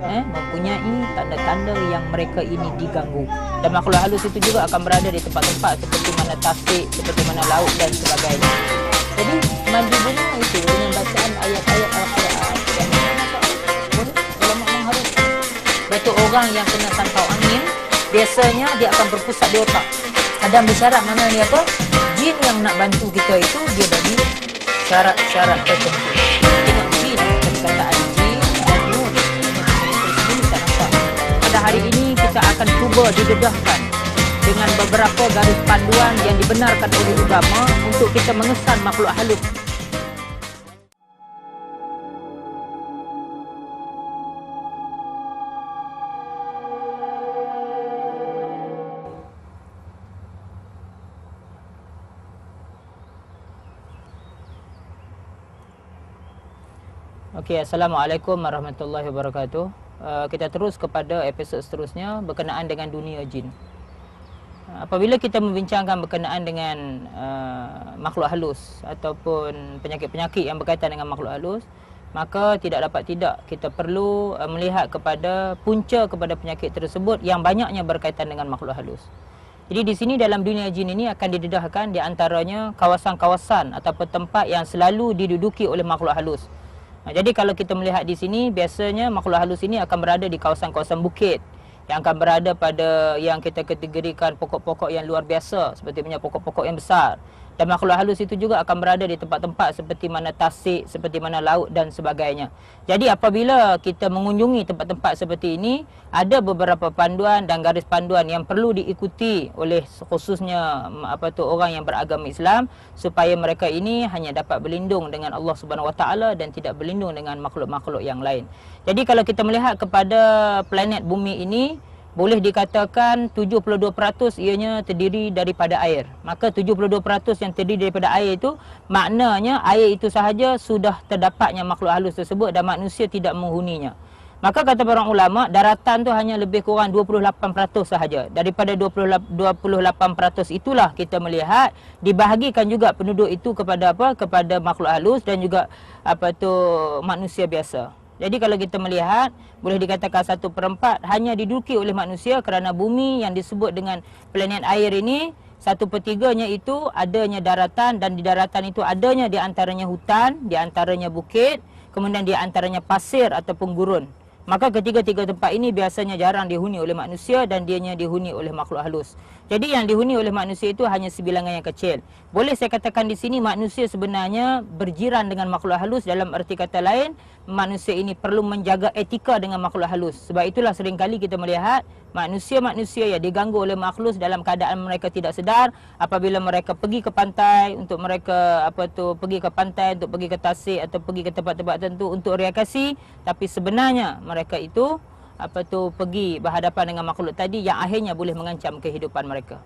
mempunyai tanda-tanda yang mereka ini diganggu. Dan makhluk halus itu juga akan berada di tempat-tempat seperti mana tasik, seperti mana laut dan sebagainya. Jadi mandi bunga itu dengan bacaan ayat-ayat Al-Quran yang boleh ulama mengharuskan. Betul, orang yang kena santau angin biasanya dia akan berpusat di otak. Ada bisyarat mana ni apa? Jin yang nak bantu kita itu dia bagi syarat-syarat tertentu. Tengok jin, perkataan jin dan nur. Ini tak nampak. Pada hari ini kita akan cuba didedahkan dengan beberapa garis panduan yang dibenarkan oleh agama untuk kita mengesan makhluk halus. Okey, Assalamualaikum warahmatullahi wabarakatuh. Kita terus kepada episod seterusnya berkenaan dengan dunia jin. Apabila kita membincangkan berkenaan dengan makhluk halus ataupun penyakit-penyakit yang berkaitan dengan makhluk halus, maka tidak dapat tidak kita perlu melihat kepada punca kepada penyakit tersebut yang banyaknya berkaitan dengan makhluk halus. Jadi di sini dalam dunia jin ini akan didedahkan di antaranya kawasan-kawasan ataupun tempat yang selalu diduduki oleh makhluk halus. Jadi kalau kita melihat di sini, biasanya makhluk halus ini akan berada di kawasan-kawasan bukit yang akan berada pada yang kita kategorikan pokok-pokok yang luar biasa, seperti punya pokok-pokok yang besar. Dan makhluk halus itu juga akan berada di tempat-tempat seperti mana tasik, seperti mana laut dan sebagainya. Jadi apabila kita mengunjungi tempat-tempat seperti ini, ada beberapa panduan dan garis panduan yang perlu diikuti oleh khususnya orang yang beragama Islam, supaya mereka ini hanya dapat berlindung dengan Allah Subhanahu Wa Taala dan tidak berlindung dengan makhluk-makhluk yang lain. Jadi kalau kita melihat kepada planet bumi ini, boleh dikatakan 72% ianya terdiri daripada air. Maka 72% yang terdiri daripada air itu, maknanya air itu sahaja sudah terdapatnya makhluk halus tersebut dan manusia tidak menghuninya. Maka kata para ulama, daratan tu hanya lebih kurang 28% sahaja. Daripada 28% itulah kita melihat dibahagikan juga penduduk itu kepada apa? Kepada makhluk halus dan juga manusia biasa. Jadi kalau kita melihat, boleh dikatakan 1/4 hanya diduduki oleh manusia kerana bumi yang disebut dengan planet air ini, 1/3-nya itu adanya daratan, dan di daratan itu adanya di antaranya hutan, di antaranya bukit, kemudian di antaranya pasir ataupun gurun. Maka ketiga-tiga tempat ini biasanya jarang dihuni oleh manusia dan dianya dihuni oleh makhluk halus. Jadi yang dihuni oleh manusia itu hanya sebilangan yang kecil. Boleh saya katakan di sini manusia sebenarnya berjiran dengan makhluk halus, dalam erti kata lain, manusia ini perlu menjaga etika dengan makhluk halus. Sebab itulah seringkali kita melihat manusia-manusia yang diganggu oleh makhluk dalam keadaan mereka tidak sedar, apabila mereka pergi ke pantai untuk mereka pergi ke pantai untuk pergi ke tasik atau pergi ke tempat-tempat tertentu untuk rekreasi, tapi sebenarnya mereka itu pergi berhadapan dengan makhluk tadi yang akhirnya boleh mengancam kehidupan mereka.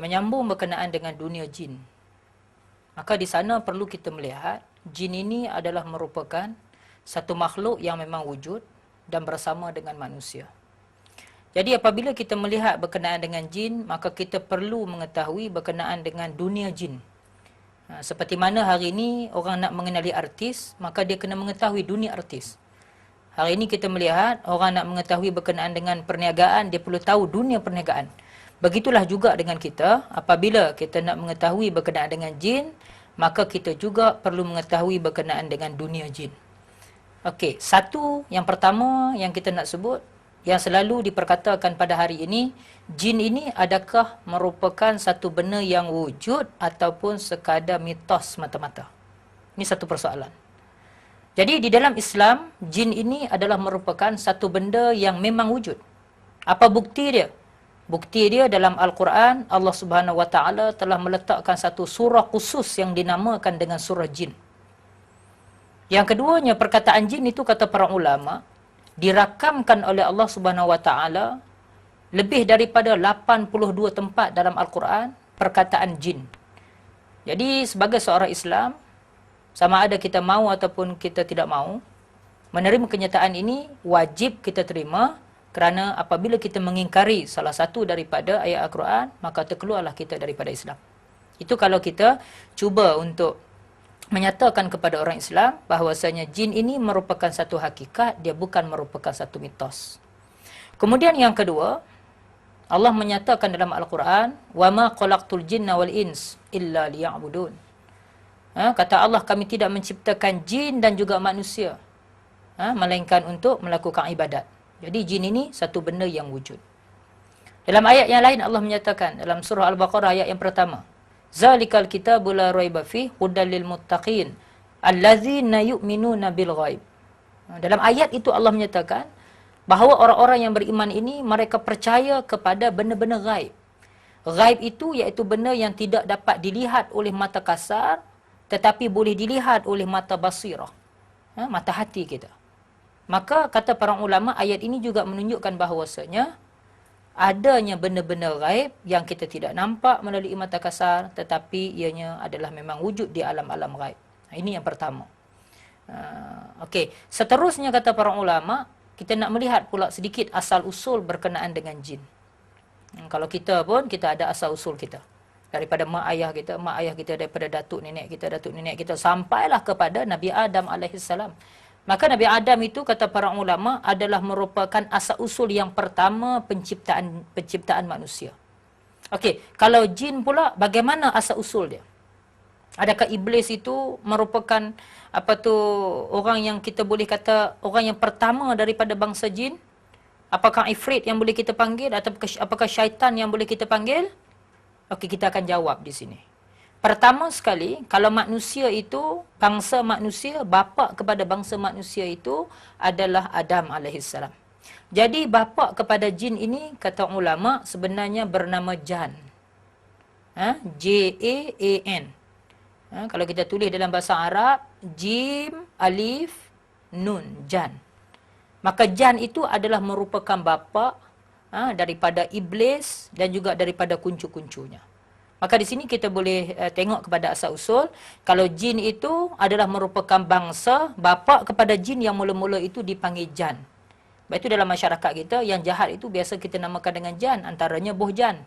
Menyambung berkenaan dengan dunia jin, maka di sana perlu kita melihat jin ini adalah merupakan satu makhluk yang memang wujud dan bersama dengan manusia. Jadi apabila kita melihat berkenaan dengan jin, maka kita perlu mengetahui berkenaan dengan dunia jin. Seperti mana hari ini orang nak mengenali artis, maka dia kena mengetahui dunia artis. Hari ini kita melihat orang nak mengetahui berkenaan dengan perniagaan, dia perlu tahu dunia perniagaan. Begitulah juga dengan kita, apabila kita nak mengetahui berkenaan dengan jin, maka kita juga perlu mengetahui berkenaan dengan dunia jin. Okey, satu yang pertama yang kita nak sebut, yang selalu diperkatakan pada hari ini, jin ini adakah merupakan satu benda yang wujud ataupun sekadar mitos semata-mata? Ini satu persoalan. Jadi di dalam Islam, jin ini adalah merupakan satu benda yang memang wujud. Apa bukti dia? Bukti dia dalam Al-Quran, Allah Subhanahu Wa Taala telah meletakkan satu surah khusus yang dinamakan dengan surah jin. Yang keduanya, perkataan jin itu kata para ulama, dirakamkan oleh Allah Subhanahu Wa Taala lebih daripada 82 tempat dalam Al-Quran perkataan jin. Jadi sebagai seorang Islam, sama ada kita mahu ataupun kita tidak mahu, menerima kenyataan ini wajib kita terima, Kerana apabila kita mengingkari salah satu daripada ayat Al-Quran, maka terkeluarlah kita daripada Islam. Itu kalau kita cuba untuk menyatakan kepada orang Islam bahawasanya jin ini merupakan satu hakikat, dia bukan merupakan satu mitos. Kemudian yang kedua, Allah menyatakan dalam Al-Quran, وَمَا خَلَقْتُ الْجِنَّ وَالْإِنسِ إِلَّا لِيَعْبُدُونَ. Kata Allah, kami tidak menciptakan jin dan juga manusia, melainkan untuk melakukan ibadat. Jadi jin ini satu benda yang wujud. Dalam ayat yang lain Allah menyatakan dalam surah Al-Baqarah ayat yang pertama, Zalikal kitabu la raiba fihi hudal lil muttaqin allazina yu'minuna bil ghaib. Dalam ayat itu Allah menyatakan bahawa orang-orang yang beriman ini mereka percaya kepada benda-benda ghaib. Ghaib itu iaitu benda yang tidak dapat dilihat oleh mata kasar tetapi boleh dilihat oleh mata basirah, mata hati kita. Maka kata para ulama, ayat ini juga menunjukkan bahawasanya adanya benda-benda ghaib yang kita tidak nampak melalui mata kasar tetapi ianya adalah memang wujud di alam-alam ghaib. Ini yang pertama. Okey, seterusnya kata para ulama, kita nak melihat pula sedikit asal-usul berkenaan dengan jin. Kalau kita pun, kita ada asal-usul kita. Daripada mak ayah kita, daripada datuk nenek kita, sampailah kepada Nabi Adam alaihissalam. Maka Nabi Adam itu, kata para ulama, adalah merupakan asal-usul yang pertama penciptaan manusia. Okey, kalau jin pula, bagaimana asal-usul dia? Adakah iblis itu merupakan orang yang kita boleh kata orang yang pertama daripada bangsa jin? Apakah ifrit yang boleh kita panggil atau apakah syaitan yang boleh kita panggil? Okey, kita akan jawab di sini. Pertama sekali, kalau manusia itu, bangsa manusia, bapa kepada bangsa manusia itu adalah Adam alaihissalam. Jadi bapa kepada jin ini, kata ulama, sebenarnya bernama Jan. J-A-A-N. Kalau kita tulis dalam bahasa Arab, Jim, Alif, Nun, Jan. Maka Jan itu adalah merupakan bapa daripada iblis dan juga daripada kuncu-kuncunya. Maka di sini kita boleh tengok kepada asal-usul. Kalau jin itu adalah merupakan bangsa, bapa kepada jin yang mula-mula itu dipanggil Jan. Sebab itu dalam masyarakat kita, yang jahat itu biasa kita namakan dengan Jan. Antaranya Boh Jan.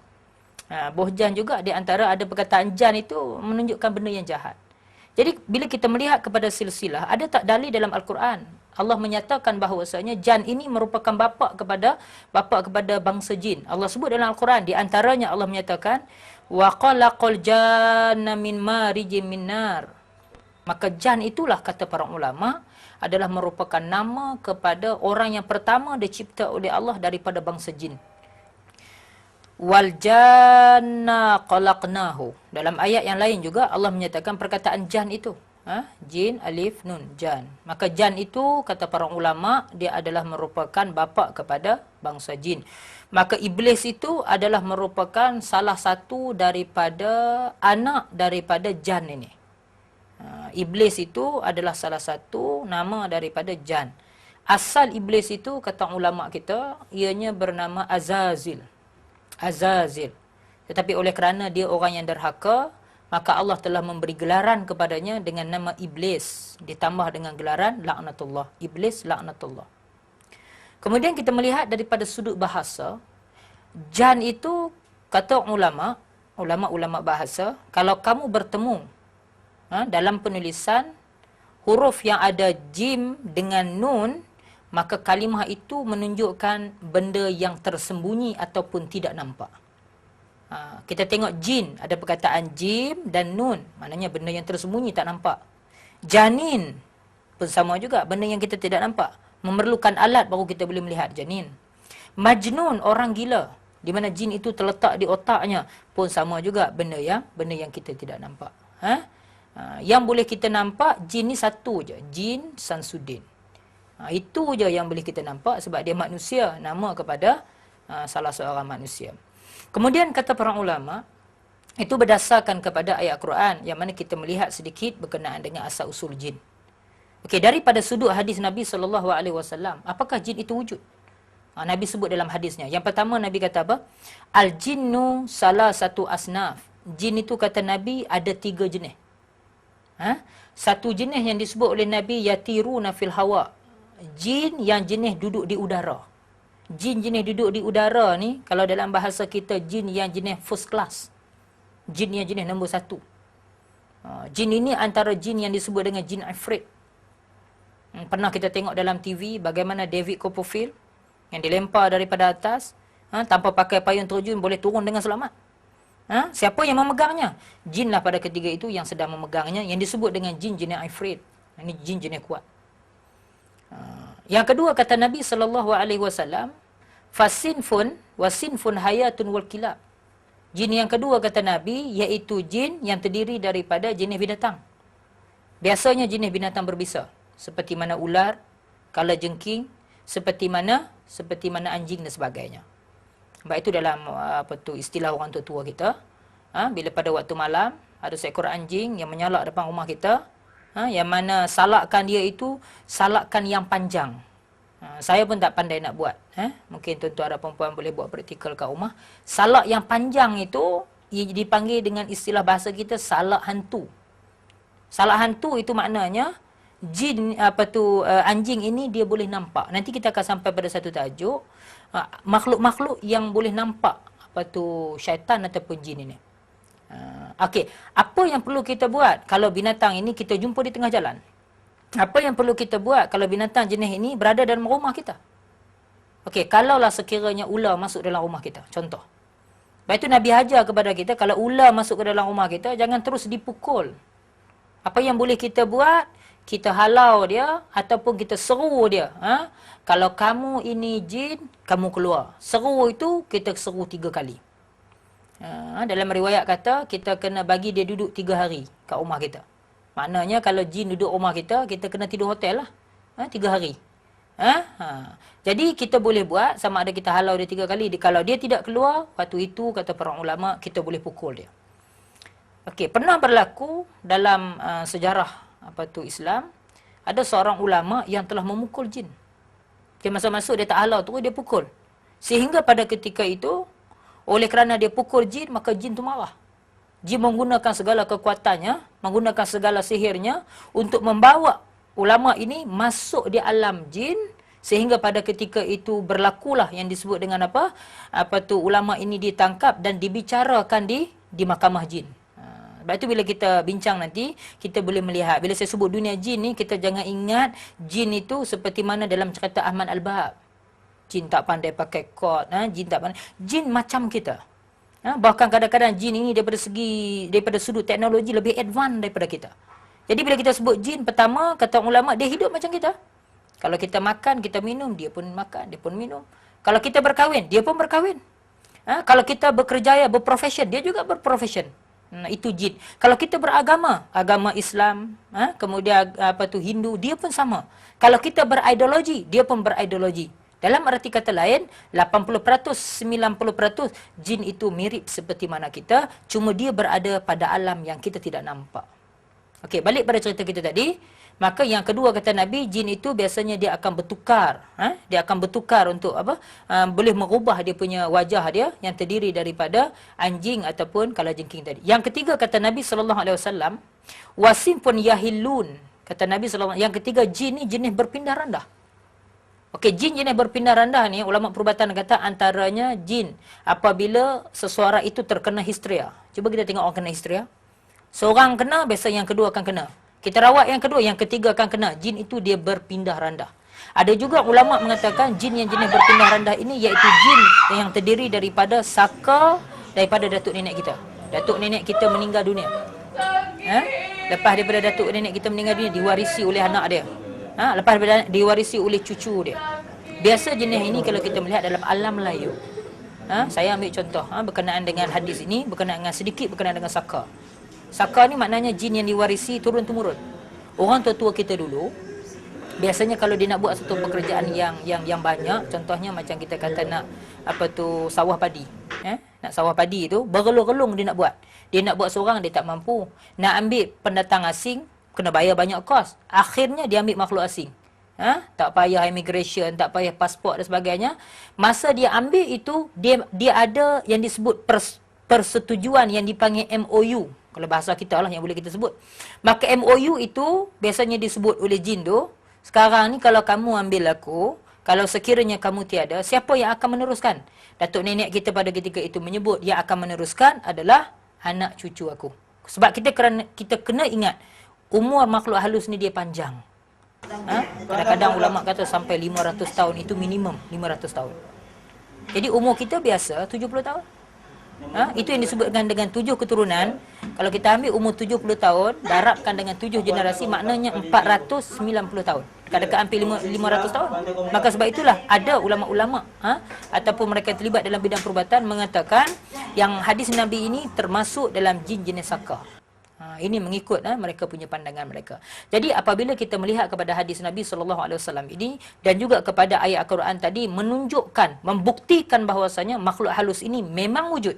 Boh Jan juga di antara ada perkataan Jan itu menunjukkan benda yang jahat. Jadi bila kita melihat kepada silsilah, ada tak dalil dalam Al-Quran? Allah menyatakan bahawasanya Jan ini merupakan bapa kepada bangsa jin. Allah sebut dalam Al-Quran, di antaranya Allah menyatakan wa qalaqal janna min marijim min nar. Maka jan itulah, kata para ulama, adalah merupakan nama kepada orang yang pertama dicipta oleh Allah daripada bangsa jin. Wal janna qalaqnahu. Dalam ayat yang lain juga Allah menyatakan perkataan jan itu. Jin, alif, nun, jan. Maka jan itu, kata para ulama, dia adalah merupakan bapa kepada bangsa jin. Maka iblis itu adalah merupakan salah satu daripada anak daripada jan ini. Iblis itu adalah salah satu nama daripada jan. Asal iblis itu, kata ulama kita, ianya bernama Azazil. Azazil. Tetapi oleh kerana dia orang yang derhaka, maka Allah telah memberi gelaran kepadanya dengan nama Iblis, ditambah dengan gelaran laknatullah. Iblis laknatullah. Kemudian kita melihat daripada sudut bahasa, jan itu, kata ulama bahasa, kalau kamu bertemu dalam penulisan huruf yang ada jim dengan nun, maka kalimah itu menunjukkan benda yang tersembunyi ataupun tidak nampak. Kita tengok jin, ada perkataan jim dan nun, maknanya benda yang tersembunyi, tak nampak. Janin pun sama juga, benda yang kita tidak nampak. Memerlukan alat baru kita boleh melihat janin. Majnun, orang gila, di mana jin itu terletak di otaknya, pun sama juga, benda yang kita tidak nampak. Yang boleh kita nampak, jin ni satu je, Jin Samsudin. Itu je yang boleh kita nampak sebab dia manusia, nama kepada salah seorang manusia. Kemudian kata para ulama, itu berdasarkan kepada ayat Quran yang mana kita melihat sedikit berkenaan dengan asal-usul jin. Okey, daripada sudut hadis Nabi SAW, apakah jin itu wujud? Nabi sebut dalam hadisnya. Yang pertama Nabi kata apa? Al-jinnu salah satu asnaf. Jin itu, kata Nabi, ada 3 jenis. Satu jenis yang disebut oleh Nabi yatiruna fil hawa. Jin yang jenis duduk di udara. Jin jenis duduk di udara ni, kalau dalam bahasa kita, jin yang jenis first class. Jin yang jenis nombor 1. Jin ini antara jin yang disebut dengan jin Ifrit. Pernah kita tengok dalam TV bagaimana David Copperfield yang dilempar daripada atas, tanpa pakai payung terjun boleh turun dengan selamat. Siapa yang memegangnya? Jinlah pada ketiga itu yang sedang memegangnya, yang disebut dengan jin jenis Ifrit. Ini jin jenis kuat. Yang kedua kata Nabi SAW, fasinfun wasinfun hayatun wal kilab. Jin yang kedua kata Nabi, iaitu jin yang terdiri daripada jenis binatang. Biasanya jenis binatang berbisa, seperti mana ular, kalajengking, seperti mana anjing dan sebagainya. Sebab itu dalam istilah orang tua kita, bila pada waktu malam ada seekor anjing yang menyalak depan rumah kita, yang mana salakkan dia itu salakkan yang panjang. Saya pun tak pandai nak buat. Mungkin tuan-tuan ada perempuan boleh buat praktikal kat rumah. Salak yang panjang itu dipanggil dengan istilah bahasa kita salak hantu. Salak hantu itu maknanya jin anjing ini dia boleh nampak. Nanti kita akan sampai pada satu tajuk makhluk-makhluk yang boleh nampak syaitan ataupun jin ini. Okey, apa yang perlu kita buat kalau binatang ini kita jumpa di tengah jalan? Apa yang perlu kita buat kalau binatang jenis ini berada dalam rumah kita? Okey, kalaulah sekiranya ular masuk dalam rumah kita, contoh. Lepas itu Nabi ajar kepada kita, kalau ular masuk ke dalam rumah kita, jangan terus dipukul. Apa yang boleh kita buat? Kita halau dia ataupun kita seru dia. Kalau kamu ini jin, kamu keluar. Seru itu, kita seru 3 kali. Dalam riwayat kata, kita kena bagi dia duduk 3 hari kat rumah kita. Maknanya kalau jin duduk rumah kita, kita kena tidur hotel lah. 3 hari. Jadi kita boleh buat, sama ada kita halau dia 3 kali. Kalau dia tidak keluar, waktu itu kata para ulama, kita boleh pukul dia. Okey, pernah berlaku dalam sejarah Islam, ada seorang ulama yang telah memukul jin. Dia masuk-masuk, dia tak halau, terus dia pukul. Sehingga pada ketika itu, oleh kerana dia pukul jin, maka jin tu marah. Jin menggunakan segala kekuatannya, menggunakan segala sihirnya untuk membawa ulama ini masuk di alam jin, sehingga pada ketika itu berlakulah yang disebut dengan ulama ini ditangkap dan dibicarakan di mahkamah jin. Sebab itu bila kita bincang nanti, kita boleh melihat. Bila saya sebut dunia jin ni, kita jangan ingat jin itu seperti mana dalam cerita Ahmad Al-Bahab. Jin tak pandai pakai kod, jin tak pandai. Jin macam kita. Bahkan kadang-kadang jin ini daripada sudut teknologi lebih advance daripada kita. Jadi bila kita sebut jin, pertama kata ulama, dia hidup macam kita. Kalau kita makan, kita minum, dia pun makan, dia pun minum. Kalau kita berkahwin, dia pun berkahwin. Kalau kita berkerjaya, berprofession, dia juga berprofession. Itu jin. Kalau kita beragama, agama Islam, kemudian Hindu, dia pun sama. Kalau kita berideologi, dia pun berideologi. Dalam arti kata lain, 80%, 90% jin itu mirip seperti mana kita, cuma dia berada pada alam yang kita tidak nampak. Okey, balik pada cerita kita tadi. Maka yang kedua kata Nabi, jin itu biasanya dia akan bertukar. Dia akan bertukar untuk boleh merubah dia punya wajah dia yang terdiri daripada anjing ataupun kalajengking tadi. Yang ketiga kata Nabi SAW, wasim pun yahilun. Kata Nabi SAW, yang ketiga jin ni jenis berpindah randah. Okey, jin jenis berpindah randah ni, ulama perubatan kata antaranya jin apabila seseorang itu terkena histeria. Cuba kita tengok orang kena histeria. Seorang kena, biasa yang kedua akan kena. Kita rawat yang kedua, yang ketiga akan kena. Jin itu dia berpindah randah. Ada juga ulama mengatakan jin yang jenis berpindah randah ini iaitu jin yang terdiri daripada saka daripada datuk nenek kita. Datuk nenek kita meninggal dunia. Lepas daripada datuk nenek kita meninggal dunia, diwarisi oleh anak dia. Lepas daripada diwarisi oleh cucu dia. Biasa jenis ini kalau kita melihat dalam alam Melayu. Saya ambil contoh berkenaan dengan hadis ini, berkenaan dengan sedikit berkenaan dengan saka. Saka ni maknanya jin yang diwarisi turun-temurun. Orang tua-tua kita dulu, biasanya kalau dia nak buat satu pekerjaan yang banyak, contohnya macam kita kata nak sawah padi. Nak sawah padi tu, bergelung-gelung dia nak buat. Dia nak buat seorang, dia tak mampu. Nak ambil pendatang asing, kena bayar banyak kos. Akhirnya dia ambil makhluk asing. Tak payah immigration, tak payah pasport dan sebagainya. Masa dia ambil itu, dia ada yang disebut persetujuan yang dipanggil MOU. Kalau bahasa kita lah yang boleh kita sebut. Maka MOU itu biasanya disebut oleh jin tu. Sekarang ni kalau kamu ambil aku, Kalau sekiranya kamu tiada, siapa yang akan meneruskan? Datuk nenek kita pada ketika itu menyebut yang akan meneruskan adalah anak cucu aku. Sebab kita kena ingat, umur makhluk halus ni dia panjang. Kadang-kadang ulama kata sampai 500 tahun itu minimum 500 tahun. Jadi umur kita biasa 70 tahun. Itu yang disebutkan dengan 7 keturunan. Kalau kita ambil umur 70 tahun, darabkan dengan 7 generasi, maknanya 490 tahun. Dekat-dekat hampir 500 tahun. Maka sebab itulah ada ulama-ulama ataupun mereka terlibat dalam bidang perubatan mengatakan yang hadis Nabi ini termasuk dalam jin jenis saka. Ini mengikut mereka punya pandangan mereka. Jadi apabila kita melihat kepada hadis Nabi SAW ini dan juga kepada ayat Al-Quran tadi menunjukkan, membuktikan bahawasanya makhluk halus ini memang wujud.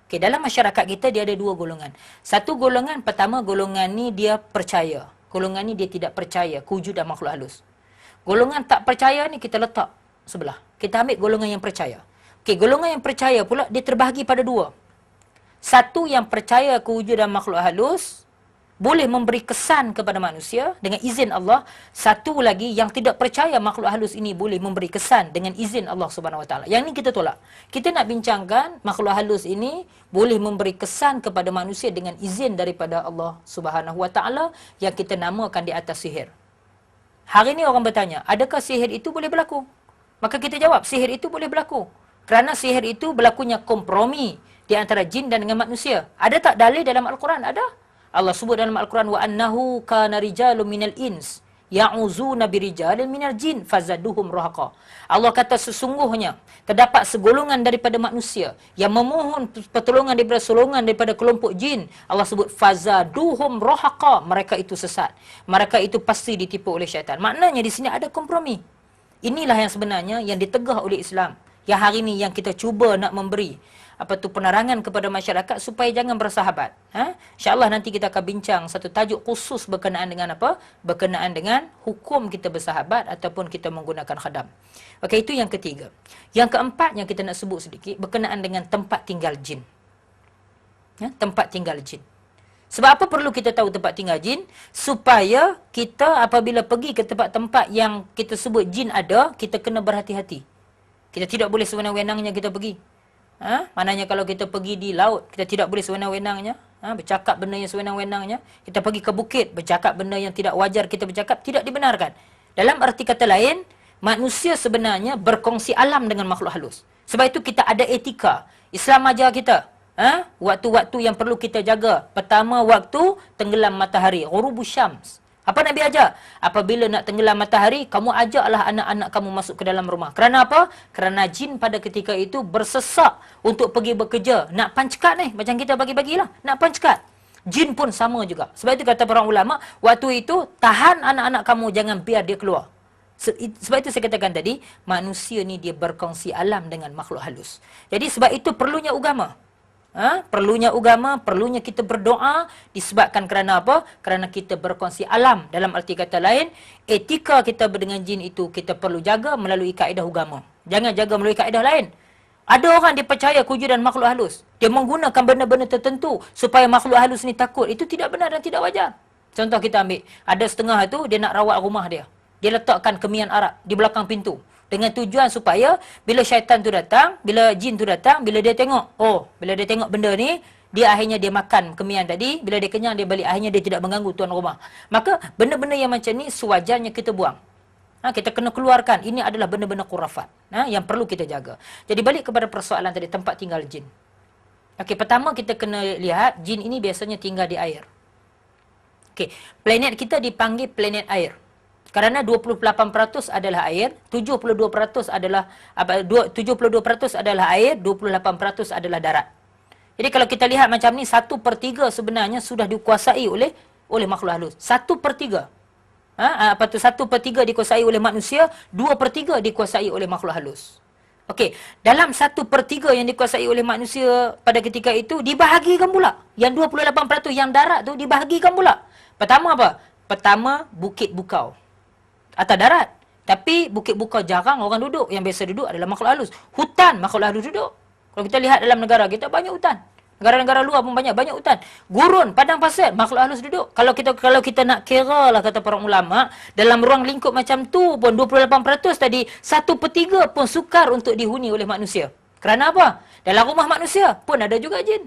Okay, dalam masyarakat kita dia ada 2 golongan. Satu golongan, pertama golongan ni dia percaya. Golongan ni dia tidak percaya kewujudan makhluk halus. Golongan tak percaya ni kita letak sebelah. Kita ambil golongan yang percaya. Okay, golongan yang percaya pula dia terbahagi pada 2. Satu yang percaya kewujudan makhluk halus boleh memberi kesan kepada manusia dengan izin Allah. Satu lagi yang tidak percaya makhluk halus ini boleh memberi kesan dengan izin Allah Subhanahu Wa Taala. Yang ni kita tolak. Kita nak bincangkan makhluk halus ini boleh memberi kesan kepada manusia dengan izin daripada Allah Subhanahu Wa Taala yang kita namakan di atas sihir. Hari ini orang bertanya, adakah sihir itu boleh berlaku? Maka kita jawab, sihir itu boleh berlaku. Kerana sihir itu berlakunya kompromi di antara jin dan dengan manusia. Ada tak dalil dalam Al-Quran? Ada. Allah sebut dalam Al-Quran, wa annahu kana rijalun minal ins ya'uzuna birijalin minal jin fazaduhum rahaqa. Allah kata sesungguhnya terdapat segolongan daripada manusia yang memohon pertolongan daripada kelompok jin. Allah sebut fazaduhum rahaqa. Mereka itu sesat. Mereka itu pasti ditipu oleh syaitan. Maknanya di sini ada kompromi. Inilah yang sebenarnya yang ditegah oleh Islam. Yang hari ini yang kita cuba nak memberi penerangan kepada masyarakat supaya jangan bersahabat. InsyaAllah nanti kita akan bincang satu tajuk khusus berkenaan dengan apa? Berkenaan dengan hukum kita bersahabat ataupun kita menggunakan khadam. Okey, itu yang ketiga. Yang keempat yang kita nak sebut sedikit berkenaan dengan tempat tinggal jin. Tempat tinggal jin. Sebab apa perlu kita tahu tempat tinggal jin? Supaya kita apabila pergi ke tempat-tempat yang kita sebut jin ada, kita kena berhati-hati. Kita tidak boleh sewenang-wenangnya kita pergi. Maknanya kalau kita pergi di laut, kita tidak boleh sewenang-wenangnya bercakap benda yang sewenang-wenangnya. Kita pergi ke bukit, bercakap benda yang tidak wajar kita bercakap, tidak dibenarkan. Dalam arti kata lain, manusia sebenarnya berkongsi alam dengan makhluk halus. Sebab itu kita ada etika. Islam ajar kita waktu-waktu yang perlu kita jaga. Pertama, waktu tenggelam matahari, ghurubus syams. Apa Nabi ajar? Apabila nak tenggelam matahari, kamu ajaklah anak-anak kamu masuk ke dalam rumah. Kerana apa? Kerana jin pada ketika itu bersesak untuk pergi bekerja. Nak pancekat ni, macam kita bagi-bagilah. Nak pancekat. Jin pun sama juga. Sebab itu kata para ulama, waktu itu tahan anak-anak kamu, jangan biar dia keluar. Sebab itu saya katakan tadi, manusia ni dia berkongsi alam dengan makhluk halus. Jadi sebab itu perlunya agama. Perlunya agama, perlunya kita berdoa disebabkan kerana apa? Kerana kita berkongsi alam. Dalam arti kata lain, etika kita dengan jin itu kita perlu jaga melalui kaedah agama. Jangan jaga melalui kaedah lain. Ada orang dia percaya kewujudan makhluk halus. Dia menggunakan benda-benda tertentu supaya makhluk halus ni takut. Itu tidak benar dan tidak wajar. Contoh kita ambil, ada setengah itu dia nak rawat rumah dia. Dia letakkan kemian arak di belakang pintu. Dengan tujuan supaya bila syaitan tu datang, bila jin tu datang, bila dia tengok, bila dia tengok benda ni, dia akhirnya dia makan kemian tadi, bila dia kenyang dia balik, akhirnya dia tidak mengganggu tuan rumah. Maka benda-benda yang macam ni sewajarnya kita buang. Kita kena keluarkan. Ini adalah benda-benda khurafat yang perlu kita jaga. Jadi balik kepada persoalan tadi, tempat tinggal jin. Okey, pertama kita kena lihat jin ini biasanya tinggal di air. Okey, planet kita dipanggil planet air. Kerana 28% adalah air, 72% adalah 72% adalah air, 28% adalah darat. Jadi kalau kita lihat macam ni, 1/3 sebenarnya sudah dikuasai oleh makhluk halus. 1/3. 1/3 dikuasai oleh manusia, 2/3 dikuasai oleh makhluk halus. Okey, dalam 1/3 yang dikuasai oleh manusia pada ketika itu dibahagikan pula. Yang 28% yang darat tu dibahagikan pula. Pertama apa? Pertama, Bukit Bukau. Atas darat. Tapi Bukit Bukau jarang orang duduk. Yang biasa duduk adalah makhluk halus. Hutan makhluk halus duduk. Kalau kita lihat dalam negara kita banyak hutan. Negara-negara luar pun banyak hutan. Gurun, padang pasir, makhluk halus duduk. Kalau kita nak kira lah, kata para ulama, dalam ruang lingkup macam tu pun 28% tadi, 1/3 pun sukar untuk dihuni oleh manusia. Kerana apa? Dalam rumah manusia pun ada juga jin.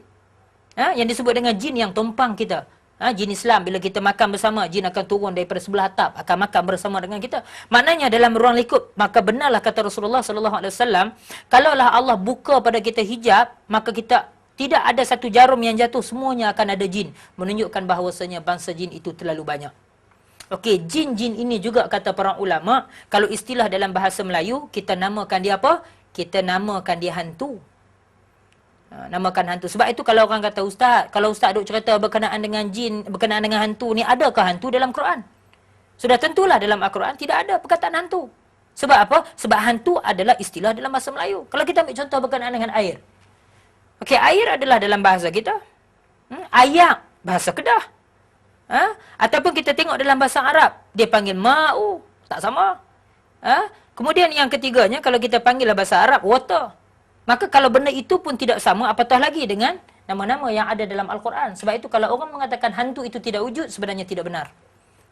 Yang disebut dengan jin yang tumpang kita. Jin Islam, bila kita makan bersama, jin akan turun daripada sebelah atap, akan makan bersama dengan kita. Maknanya dalam ruang lingkup, maka benarlah kata Rasulullah SAW, kalaulah Allah buka pada kita hijab, maka kita tidak ada satu jarum yang jatuh, semuanya akan ada jin. Menunjukkan bahawasanya bangsa jin itu terlalu banyak. Okey, jin-jin ini juga kata para ulama, kalau istilah dalam bahasa Melayu, kita namakan dia apa? Kita namakan dia hantu. Namakan hantu. Sebab itu kalau orang kata, Ustaz, kalau Ustaz duk cerita berkenaan dengan jin, berkenaan dengan hantu ni, adakah hantu dalam Quran? Sudah tentulah dalam Al-Quran tidak ada perkataan hantu. Sebab apa? Sebab hantu adalah istilah dalam bahasa Melayu. Kalau kita ambil contoh berkenaan dengan air. Okey, air adalah dalam bahasa kita. Ayak, bahasa Kedah. Ataupun kita tengok dalam bahasa Arab, dia panggil ma'u, tak sama. Kemudian yang ketiganya, kalau kita panggil bahasa Arab, water. Maka kalau benda itu pun tidak sama, apatah lagi dengan nama-nama yang ada dalam Al-Quran. Sebab itu kalau orang mengatakan hantu itu tidak wujud, sebenarnya tidak benar.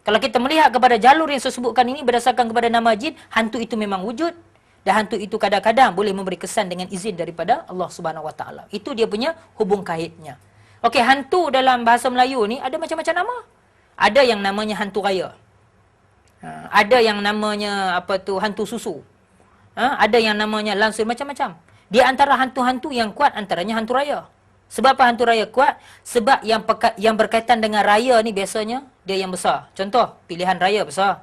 Kalau kita melihat kepada jalur yang saya sebutkan ini berdasarkan kepada nama jin, hantu itu memang wujud. Dan hantu itu kadang-kadang boleh memberi kesan dengan izin daripada Allah Subhanahu Wa Taala. Itu dia punya hubung kaitnya. Okey, hantu dalam bahasa Melayu ni ada macam-macam nama. Ada yang namanya hantu raya. Ada yang namanya hantu susu. Ada yang namanya langsir, macam-macam. Di antara hantu-hantu yang kuat antaranya hantu raya. Sebab apa hantu raya kuat? Sebab yang berkaitan dengan raya ni biasanya dia yang besar. Contoh, pilihan raya besar.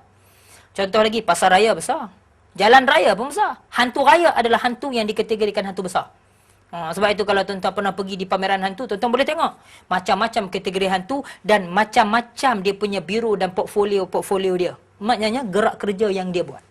Contoh lagi, pasar raya besar. Jalan raya pun besar. Hantu raya adalah hantu yang dikategorikan hantu besar. Sebab itu kalau tuan-tuan pernah pergi di pameran hantu, tuan-tuan boleh tengok macam-macam kategori hantu dan macam-macam dia punya biro dan portfolio dia. Maknanya gerak kerja yang dia buat.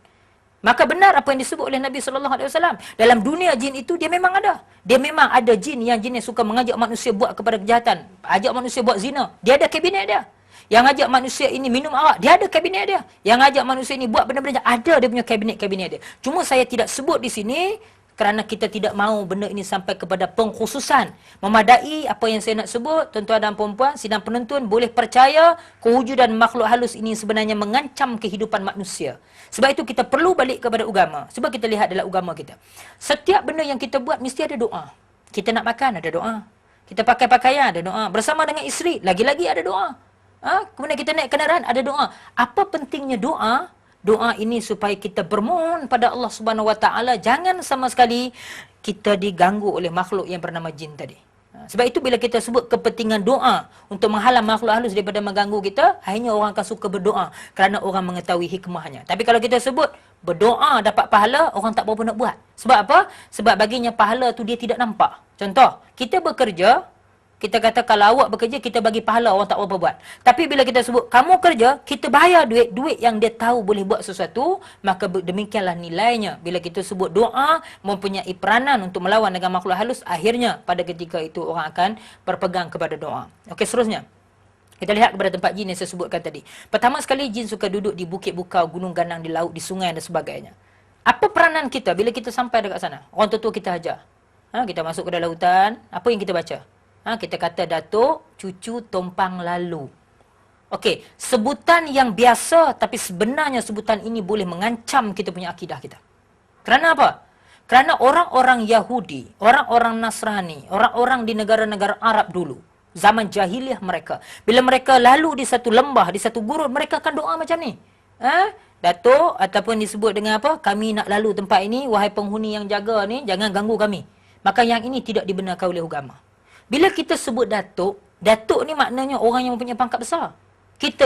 Maka benar apa yang disebut oleh Nabi SAW. Dalam dunia jin itu dia memang ada. Dia memang ada jin yang suka mengajak manusia buat kepada kejahatan. Ajak manusia buat zina. Dia ada kabinet dia. Yang ajak manusia ini minum arak, dia ada kabinet dia. Yang ajak manusia ini buat benda-benda, ada dia punya kabinet dia. Cuma saya tidak sebut di sini kerana kita tidak mahu benda ini sampai kepada pengkhususan. Memadai apa yang saya nak sebut, tuan-tuan dan puan-puan, sidang penonton boleh percaya kewujudan makhluk halus ini sebenarnya mengancam kehidupan manusia. Sebab itu kita perlu balik kepada agama. Sebab kita lihat dalam agama kita. Setiap benda yang kita buat mesti ada doa. Kita nak makan, ada doa. Kita pakai pakaian, ada doa. Bersama dengan isteri, lagi-lagi ada doa. Kemudian kita naik kenderaan, ada doa. Apa pentingnya doa? Doa ini supaya kita bermohon pada Allah Subhanahu Wa Taala, jangan sama sekali kita diganggu oleh makhluk yang bernama jin tadi. Sebab itu bila kita sebut kepentingan doa untuk menghalang makhluk halus daripada mengganggu kita, akhirnya orang akan suka berdoa kerana orang mengetahui hikmahnya. Tapi kalau kita sebut berdoa dapat pahala, orang tak berapa nak buat. Sebab apa? Sebab baginya pahala tu dia tidak nampak. Contoh, kita bekerja, kita kata kalau awak bekerja, kita bagi pahala, orang tak berapa buat. Tapi bila kita sebut, kamu kerja, kita bayar duit yang dia tahu boleh buat sesuatu, maka demikianlah nilainya. Bila kita sebut doa, mempunyai peranan untuk melawan dengan makhluk halus, akhirnya pada ketika itu orang akan berpegang kepada doa. Okey, seterusnya. Kita lihat kepada tempat jin yang saya sebutkan tadi. Pertama sekali, jin suka duduk di bukit bukau, gunung ganang, di laut, di sungai dan sebagainya. Apa peranan kita bila kita sampai dekat sana? Orang tua kita ajar. Kita masuk ke dalam hutan, apa yang kita baca? Kita kata datuk, cucu, tompang lalu. Okey, sebutan yang biasa tapi sebenarnya sebutan ini boleh mengancam kita punya akidah kita. Kerana apa? Kerana orang-orang Yahudi, orang-orang Nasrani, orang-orang di negara-negara Arab dulu, zaman jahiliah mereka, bila mereka lalu di satu lembah, di satu gurun, mereka akan doa macam ni. Datuk ataupun disebut dengan apa? Kami nak lalu tempat ini, wahai penghuni yang jaga ni, jangan ganggu kami. Maka yang ini tidak dibenarkan oleh agama. Bila kita sebut datuk, datuk ni maknanya orang yang mempunyai pangkat besar. Kita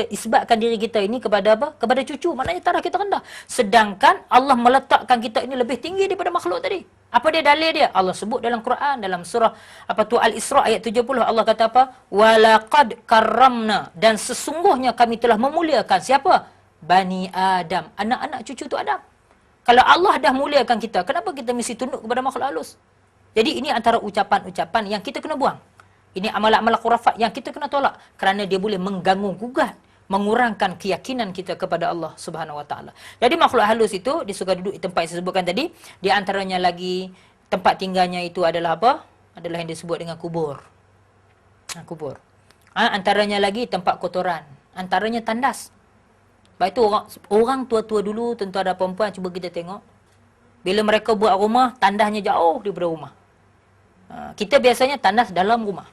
isbatkan diri kita ini kepada apa? Kepada cucu. Maknanya taraf kita rendah. Sedangkan Allah meletakkan kita ini lebih tinggi daripada makhluk tadi. Apa dia dalil dia? Allah sebut dalam Quran, dalam surah Al-Isra ayat 70. Allah kata apa? Walaqad karramna. Dan sesungguhnya kami telah memuliakan siapa? Bani Adam. Anak-anak cucu tu Adam. Kalau Allah dah muliakan kita, kenapa kita mesti tunduk kepada makhluk halus? Jadi ini antara ucapan-ucapan yang kita kena buang. Ini amalan-amalan khurafat yang kita kena tolak. Kerana dia boleh mengganggu gugat, mengurangkan keyakinan kita kepada Allah Subhanahu Wa Taala. Jadi makhluk halus itu, dia suka duduk di tempat yang saya sebutkan tadi. Di antaranya lagi, tempat tinggalnya itu adalah apa? adalah yang disebut dengan kubur. Kubur. Antaranya lagi tempat kotoran. Antaranya tandas. Baik itu orang tua-tua dulu, tentu ada perempuan, cuba kita tengok. Bila mereka buat rumah, tandasnya jauh daripada rumah. Kita biasanya tandas dalam rumah.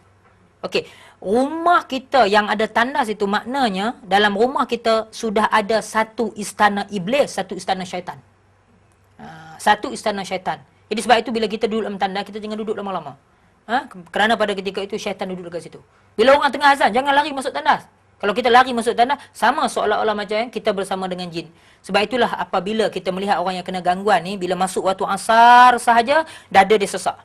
Okey, rumah kita yang ada tandas itu maknanya dalam rumah kita sudah ada satu istana iblis, satu istana syaitan. Satu istana syaitan. Jadi sebab itu bila kita duduk dalam tandas, kita jangan duduk lama-lama. Kerana pada ketika itu syaitan duduk dekat situ. Bila orang tengah azan, jangan lari masuk tandas. Kalau kita lari masuk tandas, sama seolah-olah macam kita bersama dengan jin. Sebab itulah apabila kita melihat orang yang kena gangguan ni, bila masuk waktu asar sahaja, dada dia sesak.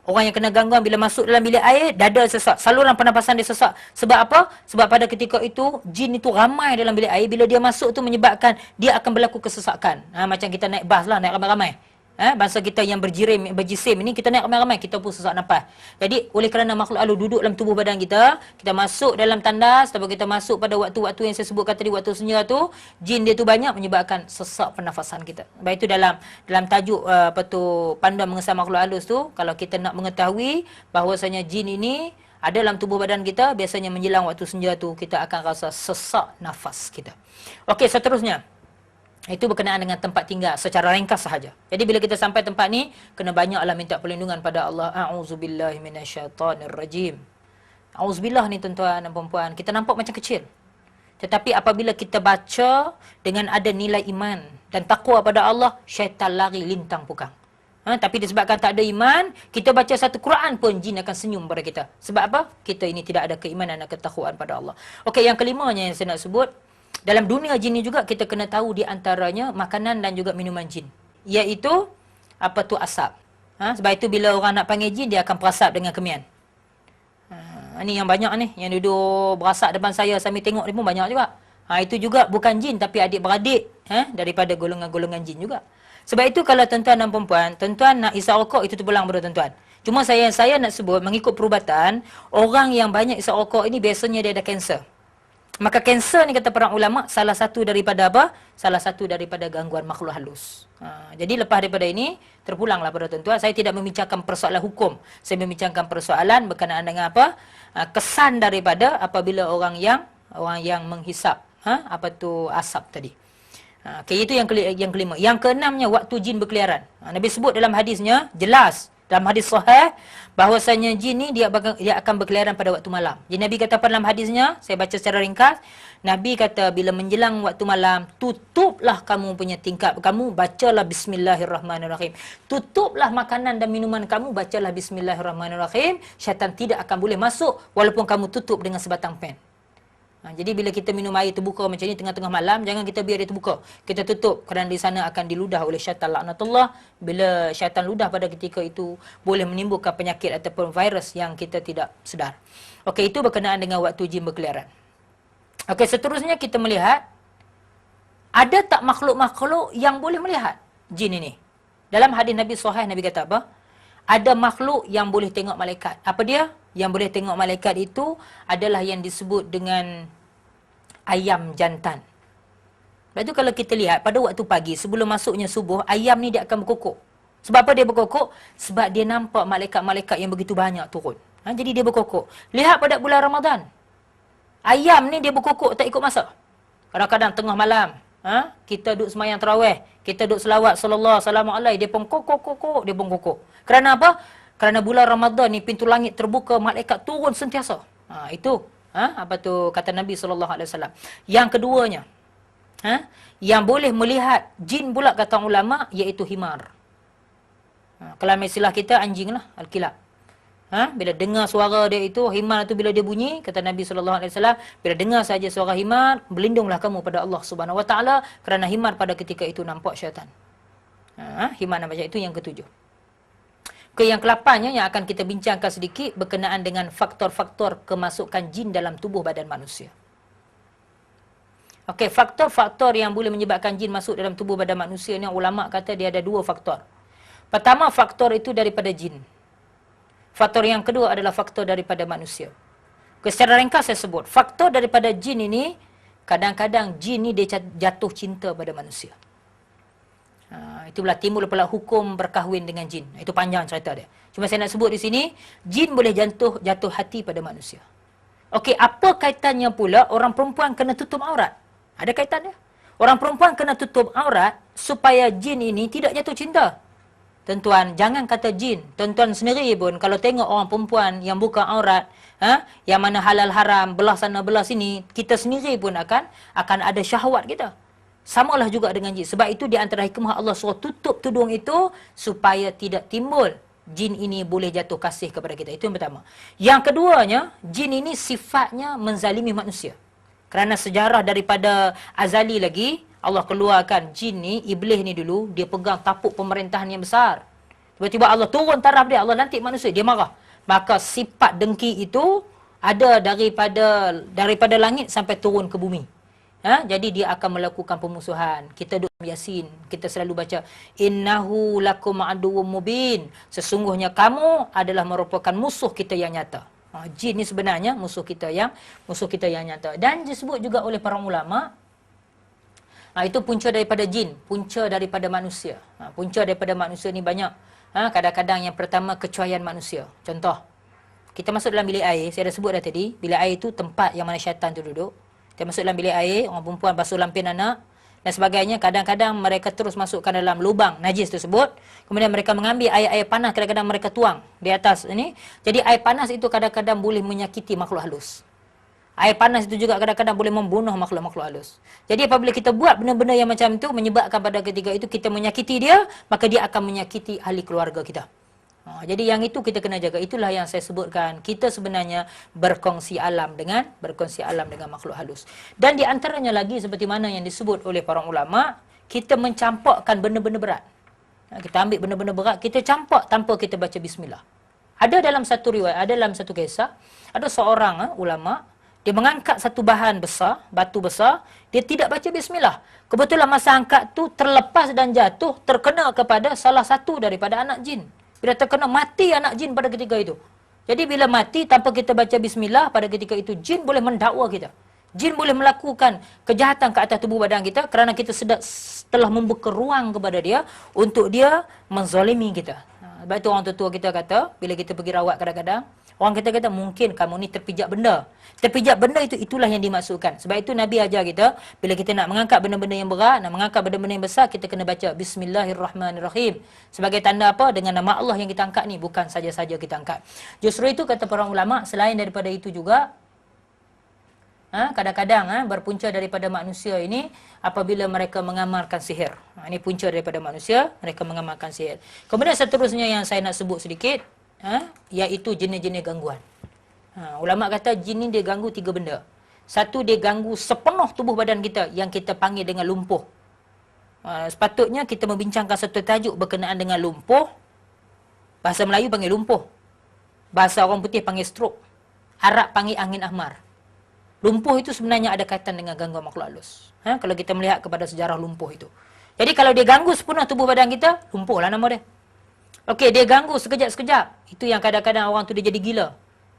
Orang yang kena gangguan bila masuk dalam bilik air, dada sesak. Saluran pernafasan dia sesak. Sebab apa? Sebab pada ketika itu, jin itu ramai dalam bilik air. Bila dia masuk tu menyebabkan dia akan berlaku kesesakan. Macam kita naik bas lah, naik ramai-ramai. Bangsa kita yang berjisim ini, kita naik ramai-ramai, kita pun sesak nafas. Jadi, oleh kerana makhluk halus duduk dalam tubuh badan kita, kita masuk dalam tandas, atau kita masuk pada waktu-waktu yang saya sebutkan tadi, waktu senja tu, jin dia tu banyak menyebabkan sesak pernafasan kita. Baik itu dalam tajuk panduan mengesal makhluk halus tu, kalau kita nak mengetahui bahawasanya jin ini ada dalam tubuh badan kita, biasanya menjelang waktu senja tu, kita akan rasa sesak nafas kita. Okey, seterusnya. Itu berkenaan dengan tempat tinggal secara ringkas sahaja. Jadi bila kita sampai tempat ni, kena banyaklah minta perlindungan pada Allah. A'udzubillahi minasyaitonirrajim. A'udzubillah ni tuan-tuan dan puan-puan, kita nampak macam kecil. Tetapi apabila kita baca dengan ada nilai iman dan takwa pada Allah, syaitan lari lintang pukang. Tapi disebabkan tak ada iman, kita baca satu Quran pun jin akan senyum pada kita. Sebab apa? Kita ini tidak ada keimanan dan ketakwaan pada Allah. Okey, yang kelimanya yang saya nak sebut, dalam dunia jin ni juga kita kena tahu di antaranya makanan dan juga minuman jin. Iaitu asap. Sebab itu bila orang nak panggil jin, dia akan perasap dengan kemian. Ini yang banyak ni, yang duduk berasap depan saya sambil tengok ni pun banyak juga. Itu juga bukan jin tapi adik-beradik daripada golongan-golongan jin juga. Sebab itu kalau tuan-tuan dan perempuan, tuan-tuan nak isap rokok, itu terpulang pada tuan-tuan. Cuma saya nak sebut, mengikut perubatan, orang yang banyak isap rokok ini biasanya dia ada kanser. Maka kanser ni kata para ulama salah satu daripada apa? Salah satu daripada gangguan makhluk halus. Jadi lepas daripada ini terpulanglah pada tuan-tuan, saya tidak membincangkan persoalan hukum. Saya membincangkan persoalan berkenaan dengan apa? Kesan daripada apabila orang yang menghisap asap tadi. Okey, itu yang kelima. Yang keenamnya waktu jin berkeliaran. Nabi sebut dalam hadisnya jelas dalam hadis sahih bahwasanya jin ni dia akan berkeliaran pada waktu malam. Jadi Nabi kata pada dalam hadisnya, saya baca secara ringkas, Nabi kata bila menjelang waktu malam, tutuplah kamu punya tingkap kamu, bacalah bismillahirrahmanirrahim. Tutuplah makanan dan minuman kamu, bacalah bismillahirrahmanirrahim. Syaitan tidak akan boleh masuk walaupun kamu tutup dengan sebatang pen. Jadi bila kita minum air terbuka macam ni tengah-tengah malam, jangan kita biar dia terbuka. Kita tutup kerana di sana akan diludah oleh syaitan laknatullah. Bila syaitan ludah pada ketika itu, boleh menimbulkan penyakit ataupun virus yang kita tidak sedar. Okey, itu berkenaan dengan waktu jin berkeliaran. Okey, seterusnya kita melihat, ada tak makhluk-makhluk yang boleh melihat jin ini? Dalam hadis Nabi sahih, Nabi kata apa? Ada makhluk yang boleh tengok malaikat. Apa dia? Yang boleh tengok malaikat itu adalah yang disebut dengan ayam jantan. Lepas tu kalau kita lihat pada waktu pagi sebelum masuknya subuh, ayam ni dia akan berkokok. Sebab apa dia berkokok? Sebab dia nampak malaikat-malaikat yang begitu banyak turun. Jadi dia berkokok. Lihat pada bulan Ramadan. Ayam ni dia berkokok tak ikut masa. Kadang-kadang tengah malam, kita duduk semayang tarawih, kita duduk selawat sallallahu alaihi, dia pun kokok, dia pun kokok. Kerana apa? Kerana bulan Ramadan ni pintu langit terbuka, malaikat turun sentiasa. Itu kata Nabi SAW. Yang keduanya, yang boleh melihat jin pula kata ulama, iaitu himar. Kalau istilah kita anjing lah, al-kilab. Bila dengar suara dia itu, himar itu bila dia bunyi, kata Nabi SAW, bila dengar saja suara himar, berlindunglah kamu pada Allah Subhanahu Wa Taala, kerana himar pada ketika itu nampak syaitan. Himar macam itu yang ketujuh. Yang ke-8 yang akan kita bincangkan sedikit berkenaan dengan faktor-faktor kemasukan jin dalam tubuh badan manusia. Okey, faktor-faktor yang boleh menyebabkan jin masuk dalam tubuh badan manusia ni, ulama kata dia ada 2 faktor. Pertama, faktor itu daripada jin. Faktor yang kedua adalah faktor daripada manusia. Secara ringkas saya sebut, faktor daripada jin ini, kadang-kadang jin ni dia jatuh cinta pada manusia. Itulah timbul pula hukum berkahwin dengan jin. Itu panjang cerita dia. Cuma saya nak sebut di sini, jin boleh jatuh hati pada manusia. Okey, apa kaitannya pula orang perempuan kena tutup aurat? Ada kaitannya. Orang perempuan kena tutup aurat supaya jin ini tidak jatuh cinta. Tuan-tuan, jangan kata jin. Tuan-tuan sendiri pun kalau tengok orang perempuan yang buka aurat, yang mana halal haram, belah sana belah sini, kita sendiri pun akan ada syahwat kita. Samalah juga dengan jin. Sebab itu di antara hikmah Allah suruh tutup tudung itu supaya tidak timbul jin ini boleh jatuh kasih kepada kita. Itu yang pertama. Yang keduanya, jin ini sifatnya menzalimi manusia. Kerana sejarah daripada azali lagi, Allah keluarkan jin ni, iblis ni dulu, dia pegang tapuk pemerintahan yang besar. Tiba-tiba Allah turun taraf dia, Allah lantik manusia, dia marah. Maka sifat dengki itu ada daripada langit sampai turun ke bumi. Jadi dia akan melakukan pemusuhan. Kita duduk Yasin, kita selalu baca innahu lakum aduwwum mubin. Sesungguhnya kamu adalah merupakan musuh kita yang nyata. Jin ni sebenarnya musuh kita yang nyata. Dan disebut juga oleh para ulama, itu punca daripada jin, punca daripada manusia. Punca daripada manusia ni banyak. Kadang-kadang yang pertama kecuaian manusia. Contoh, kita masuk dalam bilik air, saya dah sebut dah tadi, bilik air tu tempat yang mana syaitan tu duduk. Kita masuk dalam bilik air, orang perempuan basuh lampin anak dan sebagainya. Kadang-kadang mereka terus masukkan dalam lubang najis tersebut. Kemudian mereka mengambil air panas, kadang-kadang mereka tuang di atas ini. Jadi air panas itu kadang-kadang boleh menyakiti makhluk halus. Air panas itu juga kadang-kadang boleh membunuh makhluk-makhluk halus. Jadi apabila kita buat benda-benda yang macam itu, menyebabkan pada ketika itu kita menyakiti dia, maka dia akan menyakiti ahli keluarga kita. Jadi yang itu kita kena jaga. Itulah yang saya sebutkan. Kita sebenarnya berkongsi alam dengan makhluk halus. Dan di antaranya lagi seperti mana yang disebut oleh para ulama, kita mencampakkan benda-benda berat. Kita ambil benda-benda berat, kita campak tanpa kita baca bismillah. Ada dalam satu riwayat, ada dalam satu kisah, ada seorang ulama, dia mengangkat satu bahan besar, batu besar, dia tidak baca bismillah. Kebetulan masa angkat tu terlepas dan jatuh, terkena kepada salah satu daripada anak jin. Bila terkena, mati anak jin pada ketika itu. Jadi bila mati tanpa kita baca bismillah, pada ketika itu jin boleh mendakwa kita. Jin boleh melakukan kejahatan ke atas tubuh badan kita kerana kita telah membuka ruang kepada dia untuk dia menzalimi kita. Sebab itu orang tua kita kata, bila kita pergi rawat kadang-kadang, orang kita kata mungkin kamu ni terpijak benda. Terpijak benda itulah yang dimaksudkan. Sebab itu Nabi ajar kita, bila kita nak mengangkat benda-benda yang berat, nak mengangkat benda-benda yang besar, kita kena baca Bismillahirrahmanirrahim. Sebagai tanda apa? Dengan nama Allah yang kita angkat ni, bukan saja-saja kita angkat. Justru itu kata para ulama, selain daripada itu juga, kadang-kadang berpunca daripada manusia ini apabila mereka mengamalkan sihir. Ini punca daripada manusia, mereka mengamalkan sihir. Kemudian seterusnya yang saya nak sebut sedikit, iaitu jenis-jenis gangguan. Ulama kata jin ni dia ganggu 3 benda. Satu, dia ganggu sepenuh tubuh badan kita yang kita panggil dengan lumpuh. Sepatutnya kita membincangkan satu tajuk berkenaan dengan lumpuh. Bahasa Melayu panggil lumpuh. Bahasa orang putih panggil stroke. Arab panggil angin ahmar. Lumpuh itu sebenarnya ada kaitan dengan gangguan makhluk halus. Kalau kita melihat kepada sejarah lumpuh itu. Jadi kalau dia ganggu sepenuh tubuh badan kita, lumpuhlah nama dia. Okey, dia ganggu sekejap-sekejap. Itu yang kadang-kadang orang tu dia jadi gila.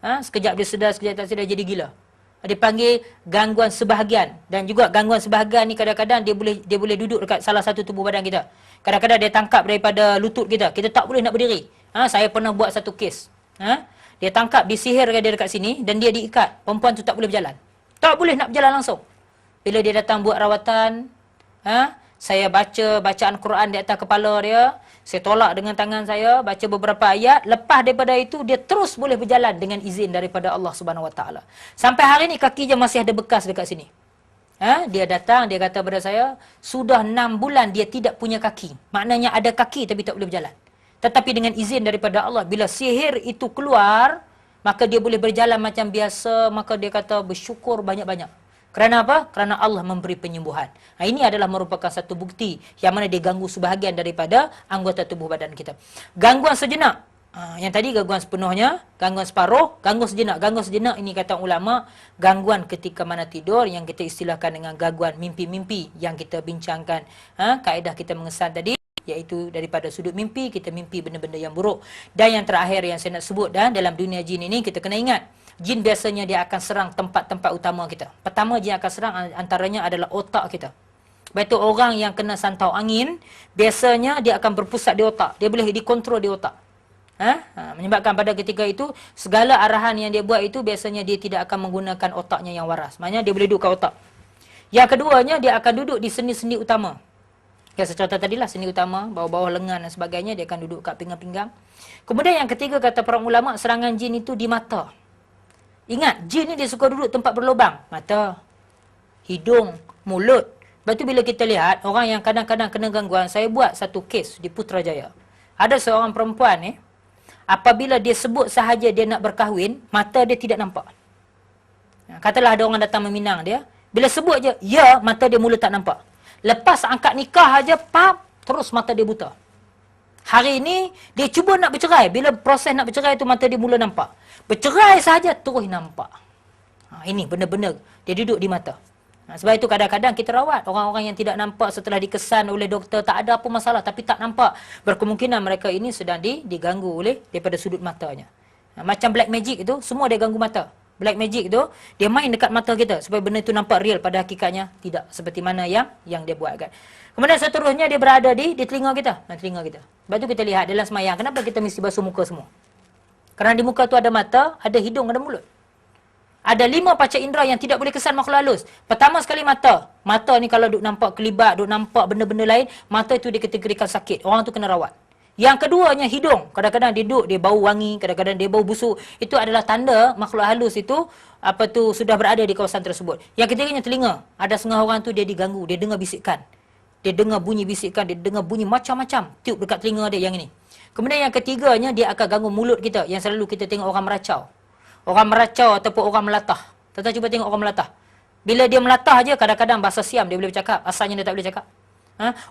Sekejap dia sedar, sekejap tak sedar, jadi gila. Dia panggil gangguan sebahagian. Dan juga gangguan sebahagian ni kadang-kadang dia boleh duduk dekat salah satu tubuh badan kita. Kadang-kadang dia tangkap daripada lutut kita. Kita tak boleh nak berdiri. Saya pernah buat satu kes. Dia tangkap, disihirkan dia dekat sini dan dia diikat. Perempuan tu tak boleh berjalan. Tak boleh nak berjalan langsung. Bila dia datang buat rawatan, saya baca bacaan Quran di atas kepala dia. Saya tolak dengan tangan saya, baca beberapa ayat. Lepas daripada itu, dia terus boleh berjalan dengan izin daripada Allah Subhanahu Wa Taala. Sampai hari ni kaki dia masih ada bekas dekat sini. Dia datang, dia kata pada saya, sudah 6 bulan dia tidak punya kaki. Maknanya ada kaki tapi tak boleh berjalan. Tetapi dengan izin daripada Allah, bila sihir itu keluar, maka dia boleh berjalan macam biasa. Maka dia kata bersyukur banyak-banyak. Kerana apa? Kerana Allah memberi penyembuhan. Ini adalah merupakan satu bukti yang mana dia ganggu sebahagian daripada anggota tubuh badan kita. Gangguan sejenak. Yang tadi gangguan sepenuhnya, gangguan separuh, gangguan sejenak. Gangguan sejenak ini kata ulama, gangguan ketika mana tidur yang kita istilahkan dengan gangguan mimpi-mimpi yang kita bincangkan. Kaedah kita mengesan tadi, iaitu daripada sudut mimpi, kita mimpi benda-benda yang buruk. Dan yang terakhir yang saya nak sebut dalam dunia jin ini, kita kena ingat, jin biasanya dia akan serang tempat-tempat utama kita. Pertama, jin akan serang antaranya adalah otak kita. Sebab itu orang yang kena santau angin, biasanya dia akan berpusat di otak. Dia boleh dikontrol di otak. Menyebabkan pada ketika itu, segala arahan yang dia buat itu, biasanya dia tidak akan menggunakan otaknya yang waras. Maksudnya dia boleh duduk kat otak. Yang keduanya, dia akan duduk di sendi-sendi utama. Yang saya contoh tadilah, sendi utama, bawah-bawah lengan dan sebagainya, dia akan duduk kat pinggang-pinggang. Kemudian yang ketiga, kata para ulama, serangan jin itu di mata. Ingat, jin ni dia suka duduk tempat berlubang. Mata, hidung, mulut. Lepas tu bila kita lihat, orang yang kadang-kadang kena gangguan, saya buat satu kes di Putrajaya. Ada seorang perempuan ni, apabila dia sebut sahaja dia nak berkahwin, mata dia tidak nampak. Katalah ada orang datang meminang dia, bila sebut je, ya, mata dia mula tak nampak. Lepas angkat nikah aja, pap, terus mata dia buta. Hari ini, dia cuba nak bercerai. Bila proses nak bercerai tu, mata dia mula nampak. Bercerai sahaja, terus nampak. Ini benar-benar, dia duduk di mata. Sebab itu kadang-kadang kita rawat orang-orang yang tidak nampak setelah dikesan oleh doktor, tak ada apa masalah tapi tak nampak. Berkemungkinan mereka ini sedang diganggu oleh daripada sudut matanya. Macam black magic itu, semua dia ganggu mata. Black magic tu, dia main dekat mata kita supaya benda itu nampak real, pada hakikatnya tidak seperti mana yang dia buatkan. Kemudian seterusnya dia berada di telinga kita. Telinga kita. Sebab itu kita lihat dalam semayang, kenapa kita mesti basuh muka semua? Kerana di muka tu ada mata, ada hidung, ada mulut. Ada 5 panca indera yang tidak boleh kesan makhluk halus. Pertama sekali mata. Mata ni kalau duk nampak kelibat, duk nampak benda-benda lain, mata itu dikategorikan sakit. Orang tu kena rawat. Yang keduanya hidung. Kadang-kadang dia duduk, dia bau wangi, kadang-kadang dia bau busuk. Itu adalah tanda makhluk halus itu sudah berada di kawasan tersebut. Yang ketiganya telinga. Ada setengah orang tu dia diganggu, dia dengar bisikan. Dia dengar bunyi bisikan, dia dengar bunyi macam-macam tiup dekat telinga dia yang ini. Kemudian yang ketiganya dia akan ganggu mulut kita, yang selalu kita tengok orang meracau. Orang meracau ataupun orang melatah. Tuan-tuan cuba tengok orang melatah. Bila dia melatah je, kadang-kadang bahasa Siam dia boleh bercakap. Asalnya dia tak boleh cakap.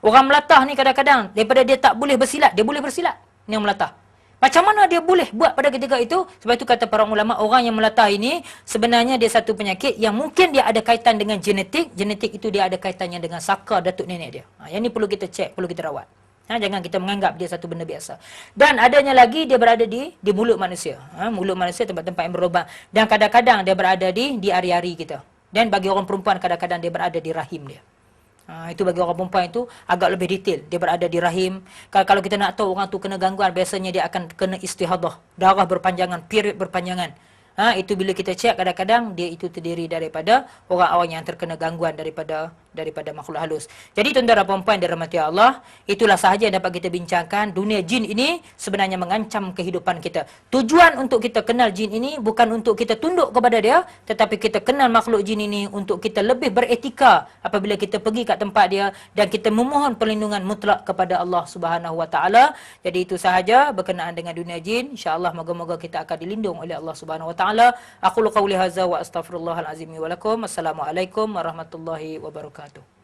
Orang melatah ni kadang-kadang, daripada dia tak boleh bersilat, dia boleh bersilat. Ni yang melatah. Macam mana dia boleh buat pada ketika itu? Sebab itu kata para ulama, orang yang melatah ini, sebenarnya dia satu penyakit yang mungkin dia ada kaitan dengan genetik. Genetik itu dia ada kaitannya dengan saka datuk nenek dia. Yang ni perlu kita cek, perlu kita rawat. Jangan kita menganggap dia satu benda biasa. Dan adanya lagi dia berada di mulut manusia. Mulut manusia tempat-tempat yang berlubang. Dan kadang-kadang dia berada di ari-ari kita. Dan bagi orang perempuan kadang-kadang dia berada di rahim dia. Itu bagi orang perempuan itu agak lebih detail. Dia berada di rahim. Kalau kita nak tahu orang tu kena gangguan, biasanya dia akan kena istihadah. Darah berpanjangan, period berpanjangan. Itu bila kita cek, kadang-kadang dia itu terdiri daripada orang-orang yang terkena gangguan daripada makhluk halus. Jadi tuan-tuan dan puan-puan dirahmati Allah, itulah sahaja yang dapat kita bincangkan. Dunia jin ini sebenarnya mengancam kehidupan kita. Tujuan untuk kita kenal jin ini bukan untuk kita tunduk kepada dia, tetapi kita kenal makhluk jin ini untuk kita lebih beretika apabila kita pergi kat tempat dia dan kita memohon perlindungan mutlak kepada Allah Subhanahu Wa Taala. Jadi itu sahaja berkenaan dengan dunia jin. Insya-Allah moga-moga kita akan dilindung oleh Allah Subhanahu Wa Taala. Aqulu qawli hadza wa astaghfirullahal azim wa lakum. Assalamualaikum warahmatullahi wabarakatuh.